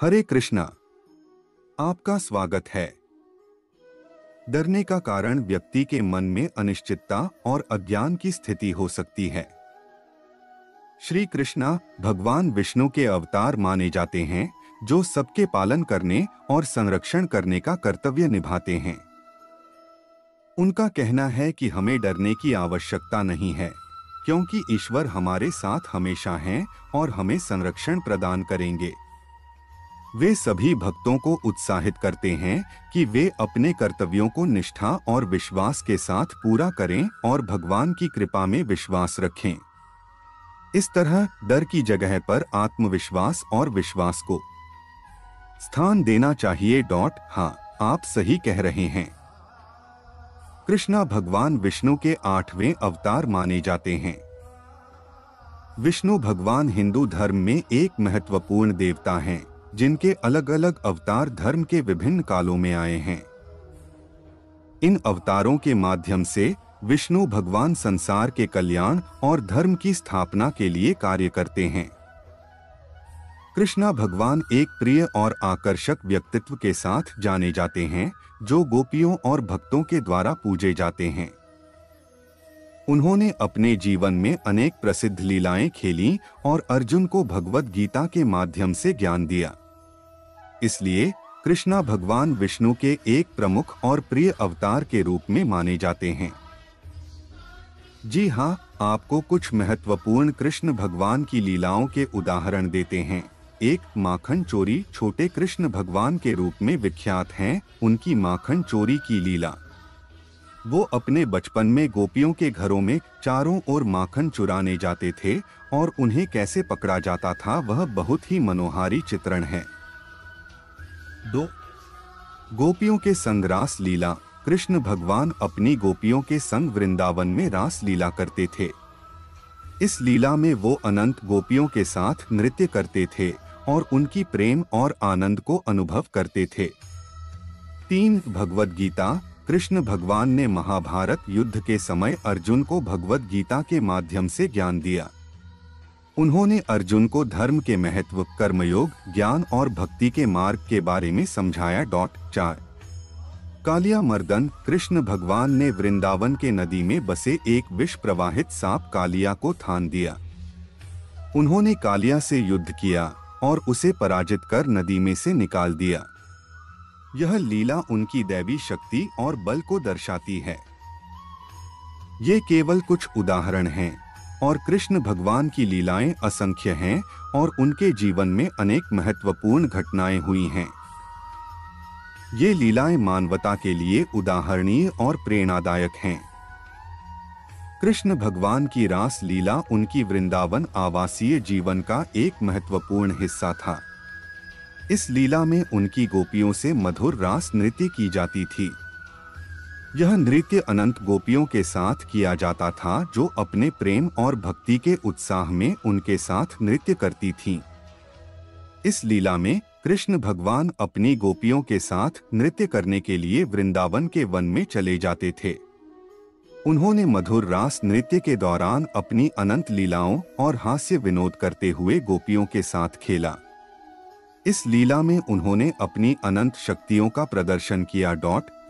हरे कृष्णा। आपका स्वागत है। डरने का कारण व्यक्ति के मन में अनिश्चितता और अज्ञान की स्थिति हो सकती है। श्री कृष्णा भगवान विष्णु के अवतार माने जाते हैं, जो सबके पालन करने और संरक्षण करने का कर्तव्य निभाते हैं। उनका कहना है कि हमें डरने की आवश्यकता नहीं है, क्योंकि ईश्वर हमारे साथ हमेशा हैं और हमें संरक्षण प्रदान करेंगे। वे सभी भक्तों को उत्साहित करते हैं कि वे अपने कर्तव्यों को निष्ठा और विश्वास के साथ पूरा करें और भगवान की कृपा में विश्वास रखें। इस तरह डर की जगह पर आत्मविश्वास और विश्वास को स्थान देना चाहिए। हाँ, आप सही कह रहे हैं। कृष्णा भगवान विष्णु के 8वें अवतार माने जाते हैं। विष्णु भगवान हिंदू धर्म में एक महत्वपूर्ण देवता हैं, जिनके अलग अलग अवतार धर्म के विभिन्न कालों में आए हैं। इन अवतारों के माध्यम से विष्णु भगवान संसार के कल्याण और धर्म की स्थापना के लिए कार्य करते हैं। कृष्णा भगवान एक प्रिय और आकर्षक व्यक्तित्व के साथ जाने जाते हैं, जो गोपियों और भक्तों के द्वारा पूजे जाते हैं। उन्होंने अपने जीवन में अनेक प्रसिद्ध लीलाएं खेली और अर्जुन को भगवद गीता के माध्यम से ज्ञान दिया। इसलिए कृष्णा भगवान विष्णु के एक प्रमुख और प्रिय अवतार के रूप में माने जाते हैं। जी हाँ, आपको कुछ महत्वपूर्ण कृष्ण भगवान की लीलाओं के उदाहरण देते हैं। एक, माखन चोरी छोटे कृष्ण भगवान के रूप में विख्यात हैं। उनकी माखन चोरी की लीला। वो अपने बचपन में गोपियों के घरों में चारों ओर माखन चुराने जाते थे और उन्हें कैसे पकड़ा जाता था, वह बहुत ही मनोहारी चित्रण है। 2, गोपियों के संग रास लीला। कृष्ण भगवान अपनी गोपियों के संग वृंदावन में रास लीला करते थे। इस लीला में वो अनंत गोपियों के साथ नृत्य करते थे और उनकी प्रेम और आनंद को अनुभव करते थे। 3, भगवद गीता। कृष्ण भगवान ने महाभारत युद्ध के समय अर्जुन को भगवद गीता के माध्यम से ज्ञान दिया। उन्होंने अर्जुन को धर्म के महत्व, कर्मयोग, ज्ञान और भक्ति के मार्ग के बारे में समझाया। 4, कालिया मर्दन। कृष्ण भगवान ने वृंदावन के नदी में बसे एक विष प्रवाहित सांप कालिया को थान दिया। उन्होंने कालिया से युद्ध किया और उसे पराजित कर नदी में से निकाल दिया। यह लीला उनकी दैवी शक्ति और बल को दर्शाती है। ये केवल कुछ उदाहरण हैं और कृष्ण भगवान की लीलाएं असंख्य हैं और उनके जीवन में अनेक महत्वपूर्ण घटनाएं हुई हैं। ये लीलाएं मानवता के लिए उदाहरणीय और प्रेरणादायक हैं। कृष्ण भगवान की रास लीला उनकी वृंदावन आवासीय जीवन का एक महत्वपूर्ण हिस्सा था। इस लीला में उनकी गोपियों से मधुर रास नृत्य की जाती थी। यह नृत्य अनंत गोपियों के साथ किया जाता था, जो अपने प्रेम और भक्ति के उत्साह में उनके साथ नृत्य करती थीं। इस लीला में कृष्ण भगवान अपनी गोपियों के साथ नृत्य करने के लिए वृंदावन के वन में चले जाते थे। उन्होंने मधुर रास नृत्य के दौरान अपनी अनंत लीलाओं और हास्य विनोद करते हुए गोपियों के साथ खेला। इस लीला में उन्होंने अपनी अनंत शक्तियों का प्रदर्शन किया।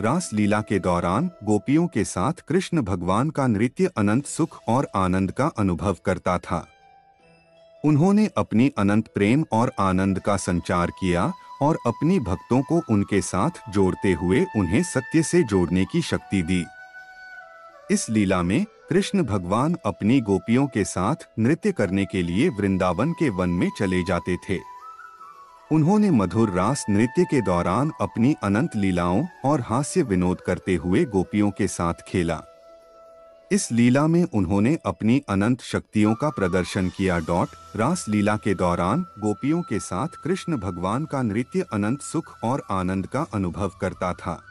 रास लीला के दौरान गोपियों के साथ कृष्ण भगवान का नृत्य अनंत सुख और आनंद का अनुभव करता था। उन्होंने अपनी अनंत प्रेम और आनंद का संचार किया और अपनी भक्तों को उनके साथ जोड़ते हुए उन्हें सत्य से जोड़ने की शक्ति दी। इस लीला में कृष्ण भगवान अपनी गोपियों के साथ नृत्य करने के लिए वृंदावन के वन में चले जाते थे। उन्होंने मधुर रास नृत्य के दौरान अपनी अनंत लीलाओं और हास्य विनोद करते हुए गोपियों के साथ खेला। इस लीला में उन्होंने अपनी अनंत शक्तियों का प्रदर्शन किया। रास लीला के दौरान गोपियों के साथ कृष्ण भगवान का नृत्य अनंत सुख और आनंद का अनुभव करता था।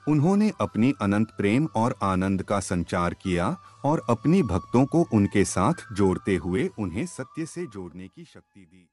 उन्होंने अपनी अनंत प्रेम और आनंद का संचार किया और अपनी भक्तों को उनके साथ जोड़ते हुए उन्हें सत्य से जोड़ने की शक्ति दी।